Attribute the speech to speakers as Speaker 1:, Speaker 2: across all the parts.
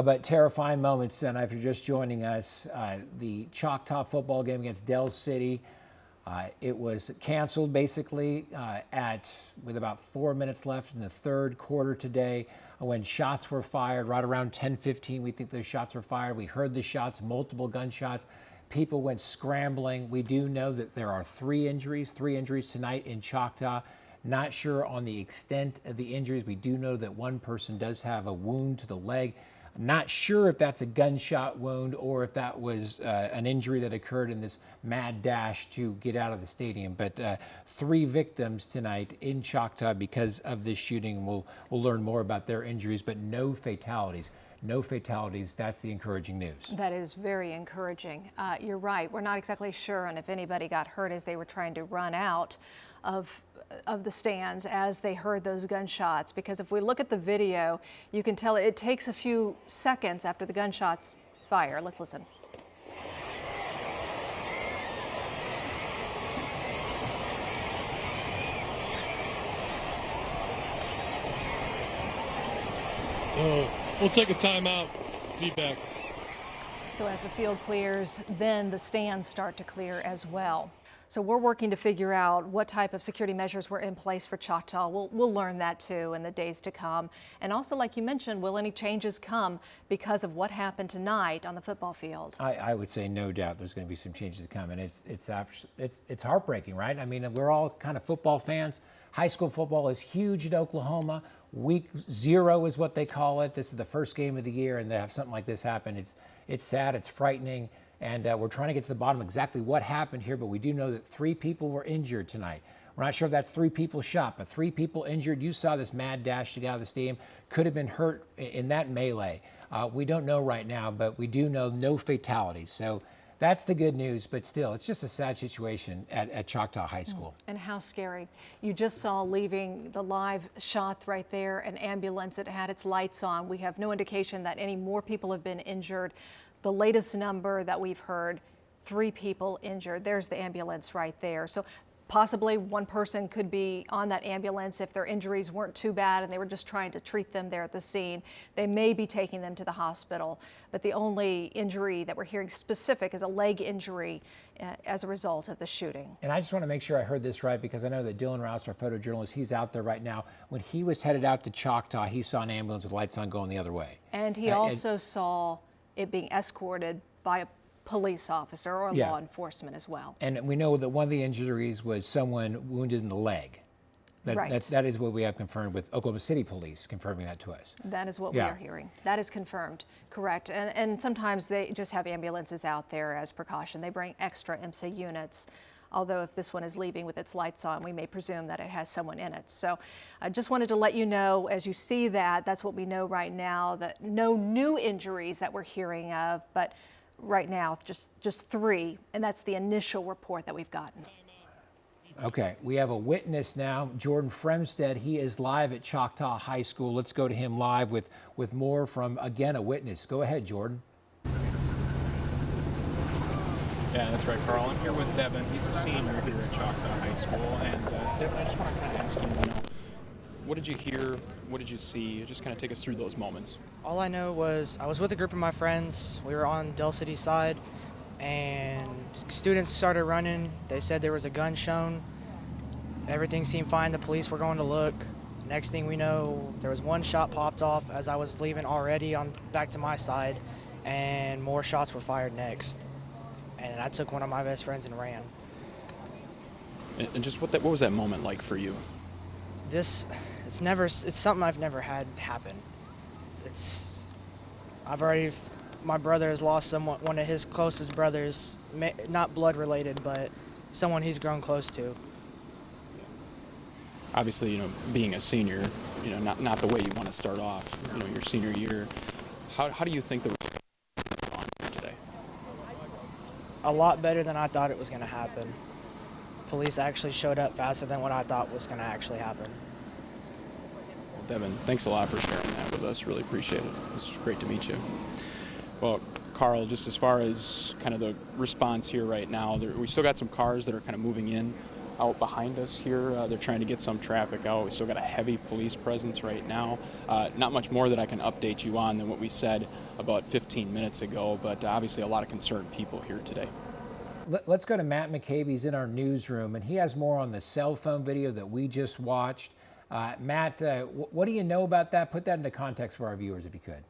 Speaker 1: But terrifying moments tonight. If you're just joining us, the Choctaw football game against Del City, it was canceled basically with about 4 minutes left in the third quarter today when shots were fired right around 10:15. We think those shots were fired. We heard the shots, multiple gunshots. People went scrambling. We do know that there are three injuries tonight in Choctaw. Not sure on the extent of the injuries. We do know that one person does have a wound to the leg. Not sure if that's a gunshot wound or if that was an injury that occurred in this mad dash to get out of the stadium. But 3 victims tonight in Choctaw because of this shooting. We'll learn more about their injuries, but no fatalities. No fatalities. That's the encouraging news.
Speaker 2: That is very encouraging. You're right. We're not exactly sure on if anybody got hurt as they were trying to run out of the stands as they heard those gunshots, because if we look at the video, you can tell it takes a few seconds after the gunshots fire. Let's listen.
Speaker 3: We'll take a timeout. Be back.
Speaker 2: So as the field clears, then the stands start to clear as well. So we're working to figure out what type of security measures were in place for Choctaw. We'll learn that too in the days to come. And also, like you mentioned, will any changes come because of what happened tonight on the football field?
Speaker 1: I would say no doubt there's going to be some changes to come, and it's heartbreaking, right? I mean, we're all kind of football fans. High school football is huge in Oklahoma. Week 0 is what they call it. This is the first game of the year, and to have something like this happen, it's sad, it's frightening. And we're trying to get to the bottom of exactly what happened here, but we do know that 3 people were injured tonight. We're not sure if that's 3 people shot, but 3 people injured. You saw this mad dash to get out of the stadium. Could have been hurt in that melee. We don't know right now, but we do know no fatalities. So that's the good news, but still, it's just a sad situation at Choctaw High School.
Speaker 2: And how scary. You just saw leaving the live shot right there, an ambulance that had its lights on. We have no indication that any more people have been injured. The latest number that we've heard, 3 people injured. There's the ambulance right there. So possibly one person could be on that ambulance if their injuries weren't too bad and they were just trying to treat them there at the scene. They may be taking them to the hospital, but the only injury that we're hearing specific is a leg injury as a result of the shooting.
Speaker 1: And I just want to make sure I heard this right, because I know that Dylan Rouse, our photojournalist, he's out there right now. When he was headed out to Choctaw, he saw an ambulance with lights on going the other way.
Speaker 2: And he also saw it being escorted by a police officer or law enforcement as well.
Speaker 1: And we know that one of the injuries was someone wounded in the leg. That is what we have confirmed with Oklahoma City police confirming that to us.
Speaker 2: That is what we are hearing. That is confirmed, correct. And sometimes they just have ambulances out there as precaution. They bring extra IMSA units. Although if this one is leaving with its lights on, we may presume that it has someone in it. So I just wanted to let you know, as you see that, that's what we know right now, that no new injuries that we're hearing of, but right now just 3, and that's the initial report that we've gotten.
Speaker 1: Okay, we have a witness now, Jordan Fremstead. He is live at Choctaw High School. Let's go to him live with more from, again, a witness. Go ahead, Jordan.
Speaker 4: Yeah, that's right, Carl. I'm here with Devin. He's a senior here at Choctaw High School. And Devin, I just want to kind of ask you, what did you hear? What did you see? Just kind of take us through those moments.
Speaker 5: All I know was I was with a group of my friends. We were on Del City side, and students started running. They said there was a gun shown. Everything seemed fine. The police were going to look. Next thing we know, there was one shot popped off as I was leaving already on back to my side, and more shots were fired next. And I took one of my best friends and ran.
Speaker 4: And just what was that moment like for you?
Speaker 5: It's something I've never had happen. My brother has lost one of his closest brothers, not blood related, but someone he's grown close to.
Speaker 4: Obviously, being a senior, not the way you want to start off, your senior year. How do you think the response on today?
Speaker 5: A lot better than I thought it was going to happen. Police actually showed up faster than what I thought was going to actually happen.
Speaker 4: Well, Devin, thanks a lot for sharing that with us. Really appreciate it. It's great to meet you. Well, Carl, just as far as kind of the response here right now, we still got some cars that are kind of moving in out behind us here. They're trying to get some traffic out. We still got a heavy police presence right now. Not much more that I can update you on than what we said about 15 minutes ago, but obviously a lot of concerned people here today.
Speaker 1: Let's go to Matt McCabe. He's in our newsroom, and he has more on the cell phone video that we just watched. Matt, what do you know about that? Put that into context for our viewers, if you could.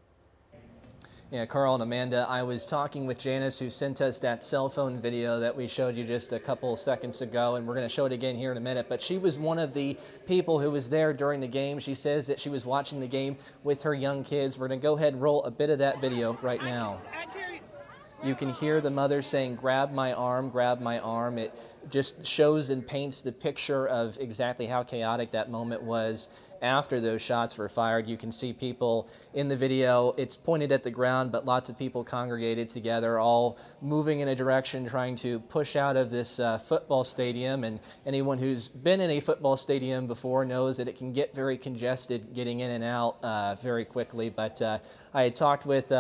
Speaker 6: Yeah, Carl and Amanda, I was talking with Janice, who sent us that cell phone video that we showed you just a couple seconds ago, and we're going to show it again here in a minute. But she was one of the people who was there during the game. She says that she was watching the game with her young kids. We're going to go ahead and roll a bit of that video right now. You can hear the mother saying, "Grab my arm, grab my arm." It just shows and paints the picture of exactly how chaotic that moment was after those shots were fired. You can see people in the video. It's pointed at the ground, but lots of people congregated together, all moving in a direction, trying to push out of this football stadium. And anyone who's been in a football stadium before knows that it can get very congested getting in and out very quickly. But I had talked with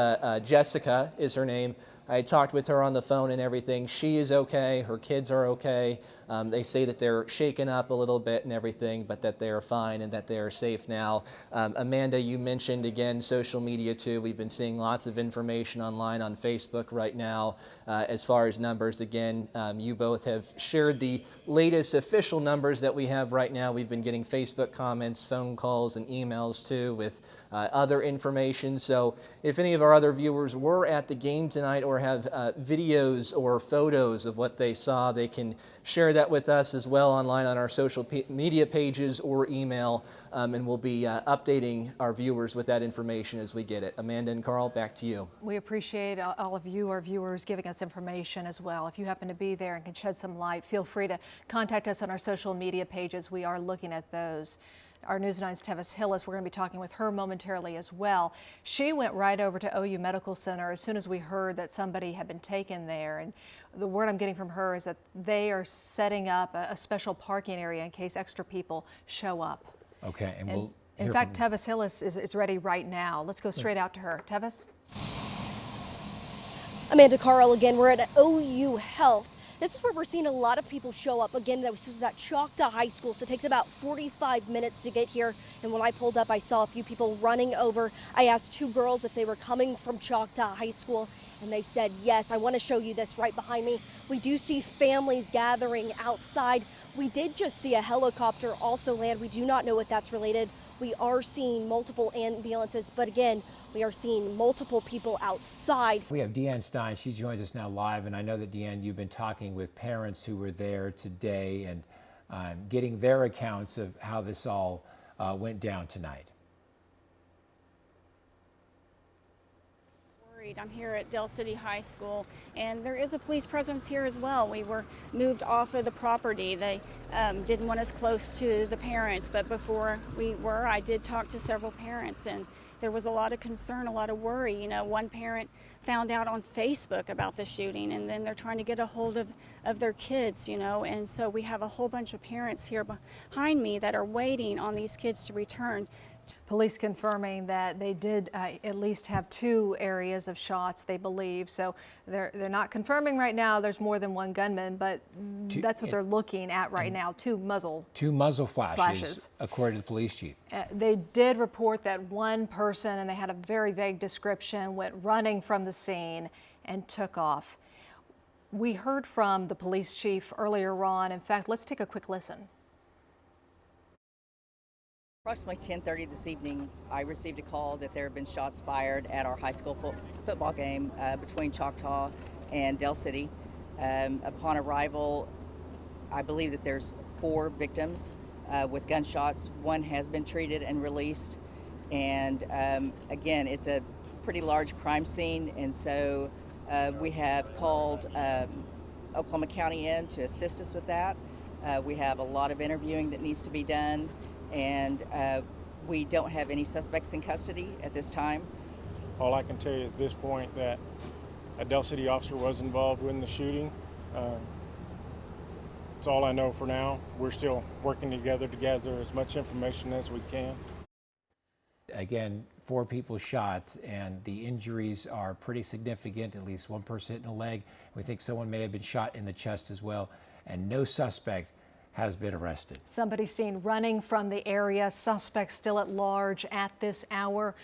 Speaker 6: Jessica, is her name. I talked with her on the phone and everything. She is okay. Her kids are okay. They say that they're shaken up a little bit and everything, but that they are fine and that they are safe now. Amanda, you mentioned again social media too. We've been seeing lots of information online on Facebook right now as far as numbers. Again, you both have shared the latest official numbers that we have right now. We've been getting Facebook comments, phone calls, and emails too with other information. So if any of our other viewers were at the game tonight or have videos or photos of what they saw, they can share that with us as well online on our social media pages or email, and we'll be updating our viewers with that information as we get it. Amanda and Carl, back to you.
Speaker 2: We appreciate all of you, our viewers, giving us information as well. If you happen to be there and can shed some light, feel free to contact us on our social media pages. We are looking at those. Our News 9's Tevis Hillis, we're going to be talking with her momentarily as well. She went right over to OU Medical Center as soon as we heard that somebody had been taken there. And the word I'm getting from her is that they are setting up a special parking area in case extra people show up.
Speaker 1: Okay, and we'll
Speaker 2: in fact, Tevis Hillis is ready right now. Let's go straight out to her. Tevis?
Speaker 7: Amanda, Carl again. We're at OU Health. This is where we're seeing a lot of people show up. Again, this was at Choctaw High School, so it takes about 45 minutes to get here. And when I pulled up, I saw a few people running over. I asked two girls if they were coming from Choctaw High School, and they said yes. I want to show you this right behind me. We do see families gathering outside. We did just see a helicopter also land. We do not know if that's related. We are seeing multiple ambulances, but again, we are seeing multiple people outside.
Speaker 1: We have Deanne Stein. She joins us now live, and I know that, Deanne, you've been talking with parents who were there today and getting their accounts of how this all went down tonight.
Speaker 8: I'm here at Del City High School, and there is a police presence here as well. We were moved off of the property. They didn't want us close to the parents, but before we were, I did talk to several parents, and there was a lot of concern, a lot of worry. You know, one parent found out on Facebook about the shooting, and then they're trying to get a hold of their kids, you know, and so we have a whole bunch of parents here behind me that are waiting on these kids to return.
Speaker 2: Police confirming that they did at least have two areas of shots, they believe. So they're not confirming right now there's more than one gunman, but that's what they're looking at right now. Two muzzle flashes,
Speaker 1: according to the police chief.
Speaker 2: They did report that one person, and they had a very vague description, went running from the scene and took off. We heard from the police chief earlier on. In fact, let's take a quick listen.
Speaker 9: Approximately 10:30 this evening, I received a call that there have been shots fired at our high school football game between Choctaw and Del City. Upon arrival, I believe that there's 4 victims with gunshots. One has been treated and released. And again, it's a pretty large crime scene, and so we have called Oklahoma County in to assist us with that. We have a lot of interviewing that needs to be done, and we don't have any suspects in custody at this time.
Speaker 10: All I can tell you at this point that a Del City officer was involved in the shooting. That's all I know for now. We're still working together to gather as much information as we can.
Speaker 1: Again, 4 people shot, and the injuries are pretty significant. At least one person hit in the leg. We think someone may have been shot in the chest as well, and no suspect has been arrested.
Speaker 2: Somebody seen running from the area. Suspect still at large at this hour.